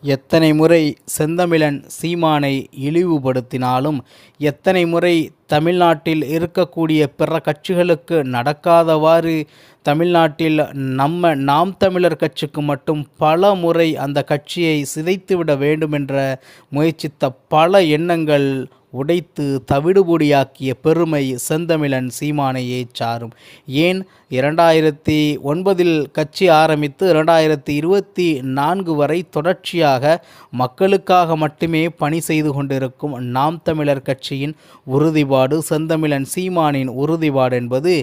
எத்தனை முறை செந்தமிழன் சீமானை இழிவுபடுத்தினாலும், எத்தனை முறை தமிழ்நாட்டில் இருக்கக்கூடிய பிற கட்சிகளுக்கு நடக்காதவாறு தமிழ்நாட்டில் நாம் தமிழர் கட்சிக்கு மட்டும் பல முறை அந்த கட்சியை சிதைத்துவிட வேண்டுமென்ற முயற்சித்த பல எண்ணங்கள் உடைத்து தவிடுபொடியாக்கிய பெருமை செந்தமிழன் சீமானையே சாரும். ஏன் 2009 கட்சி ஆரம்பித்து 2024 வரை தொடர்ச்சியாக மக்களுக்காக மட்டுமே பணி செய்து கொண்டிருக்கும் நாம் தமிழர் கட்சியின் உறுதிப்பாடு, செந்தமிழன் சீமானின் உறுதிப்பாடு என்பது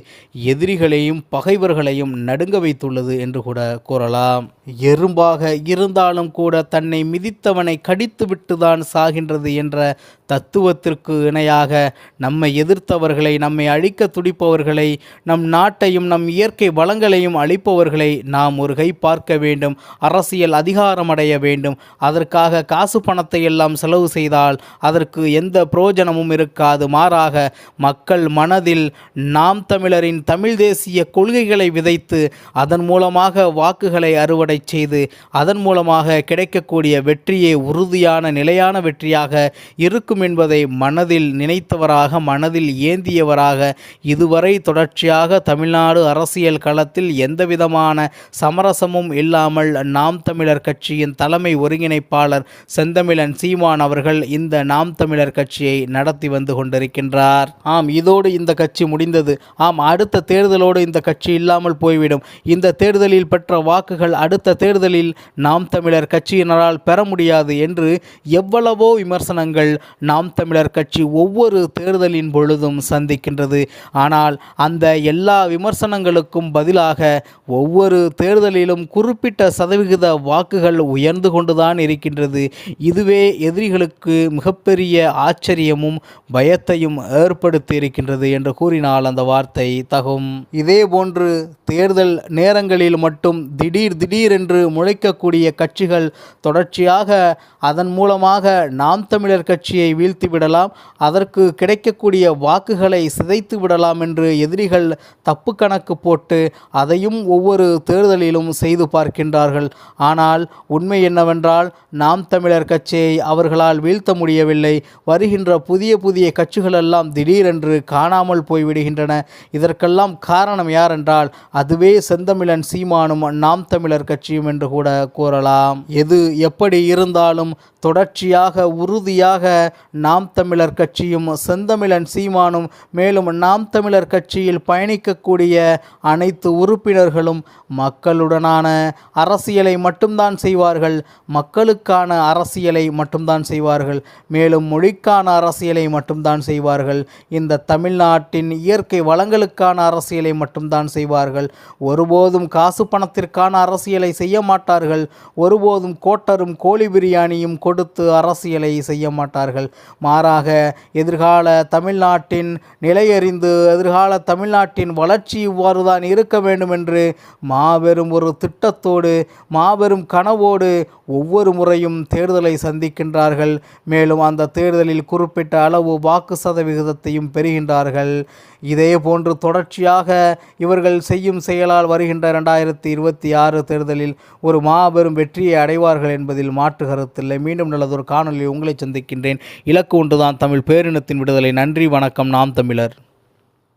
எதிரிகளையும் பகைவர்களையும் நடுங்க வைத்துள்ளது என்று கூட கூறலாம். எறும்பாக இருந்தாலும் கூட தன்னை மிதித்தவனை கடித்துவிட்டுதான் சாகின்றது என்ற தத்துவத்திற்கு இணையாக நம்மை எதிர்த்தவர்களை, நம்மை அழிக்க துடிப்பவர்களை, நம் நாட்டையும் நம் இயற்கை வளங்களையும் அழிப்பவர்களை நாம் ஒரு கை பார்க்க வேண்டும். அரசியல் அதிகாரம் அடைய வேண்டும். அதற்காக காசு பணத்தை எல்லாம் செலவு செய்தால் அதற்கு எந்த பிரயோஜனமும் இருக்காது. மாறாக மக்கள் மனதில் நாம் தமிழரின் தமிழ் தேசிய கொள்கைகளை விதைத்து அதன் மூலமாக வாக்குகளை அறுவடை செய்து அதன் மூலமாக கிடைக்கக்கூடிய வெற்றியே உறுதியான நிலையான வெற்றியாக இருக்கும் என்பதை மனதில் நினைத்தவராக, மனதில் ஏந்தியவராக, இதுவரை தொடர்ச்சியாக தமிழ்நாடு அரசியல் களத்தில் எந்தவிதமான சமரசமும் இல்லாமல் நாம் தமிழர் கட்சியின் தலைமை ஒருங்கிணைப்பாளர் செந்தமிழன் சீமான் அவர்கள் இந்த நாம் தமிழர் கட்சியை நடத்தி வந்து கொண்டிருக்கின்றார். இதோடு இந்த கட்சி முடிந்தது. அடுத்த தேர்தலோடு இந்த கட்சி இல்லாமல் போய்விடும். இந்த தேர்தலில் பெற்ற வாக்குகள் அடுத்த தேர்தலில் நாம் தமிழர் கட்சியினரால் பெற முடியாது என்று எவ்வளவோ விமர்சனங்கள் நாம் தமிழர் கட்சி ஒவ்வொரு தேர்தலின் பொழுதும் சந்திக்கின்றது. ஆனால் அந்த எல்லா விமர்சனங்களுக்கும் பதிலாக ஒவ்வொரு தேர்தலிலும் குறிப்பிட்ட சதவிகித வாக்குகள் உயர்ந்து கொண்டுதான் இருக்கின்றது. இதுவே எதிரிகளுக்கு மிகப்பெரிய ஆச்சரியமும் பயத்தையும் ஏற்படுத்தி இருக்கின்றது என்று கூறினால் அந்த வார்த்தை தகும். இதேபோன்று தேர்தல் நேரங்களில் மட்டும் திடீர் என்று முளைக்கக்கூடிய கட்சிகள் தொடர்ச்சியாக அதன் மூலமாக நாம் தமிழர் கட்சியை வீழ்த்தி விடலாம், அதற்கு கிடைக்கக்கூடிய வாக்குகளை சிதைத்து விடலாம் என்று எதிரிகள் தப்பு கணக்கு போட்டு அதையும் ஒவ்வொரு தேர்தலிலும் செய்து பார்க்கின்றார்கள். ஆனால் உண்மை என்னவென்றால் நாம் தமிழர் கட்சியை அவர்களால் வீழ்த்த முடியவில்லை. வருகின்ற புதிய கட்சிகளெல்லாம் திடீரென்று காணாமல் போய்விடுகின்றன. இதற்கெல்லாம் காரணம் யாரென்றால் அதுவே செந்தமிழன் சீமானும் நாம் தமிழர் கட்சியும் என்று கூட கூறலாம். எது எப்படி இருந்தாலும் தொடர்ச்சியாக உறுதியாக நாம் தமிழர் கட்சியும் செந்தமிழன் சீமானும் மேலும் நாம் தமிழர் கட்சியில் பயணிக்கக்கூடிய அனைத்து உறுப்பினர்களும் மக்களுடனான அரசியலை மட்டும்தான் செய்வார்கள். மக்களுக்கான அரசியலை மட்டும்தான் செய்வார்கள். மேலும் மொழிக்கான அரசியலை மட்டும்தான் செய்வார்கள். இந்த தமிழ்நாட்டின் இயற்கை வளங்களுக்கான அரசியலை மட்டும்தான் செய்வார்கள். ஒருபோதும் காசு பணத்திற்கான அரசியலை செய்ய மாட்டார்கள். ஒருபோதும் கோட்டரும் கோழி பிரியாணியும் கொடுத்து அரசியலை செய்ய மாட்டார்கள். மாறாக எதிர்கால தமிழ்நாட்டின் நிலையறிந்து எதிர்கால தமிழ்நாட்டின் வளர்ச்சி இவ்வாறு தான் இருக்க வேண்டும் என்று மாபெரும் ஒரு திட்டத்தோடு, மாபெரும் கனவோடு ஒவ்வொரு முறையும் தேர்தலை சந்திக்கின்றார்கள். மேலும் அந்த தேர்தலில் குறிப்பிட்ட அளவு வாக்கு சதவிகிதத்தையும் பெறுகின்றார்கள். இதே போன்று தொடர்ச்சியாக இவர்கள் செய்யும் செயலால் வருகின்ற 2026 தேர்தலில் ஒரு மாபெரும் வெற்றியை அடைவார்கள் என்பதில் மாற்று கருத்தில்லை. மீண்டும் நல்லதொரு காணொலியில் உங்களை சந்திக்கின்றேன். இலக்கு ஒன்றுதான், தமிழ் பேரினத்தின் விடுதலை. நன்றி, வணக்கம். நாம் தமிழர்.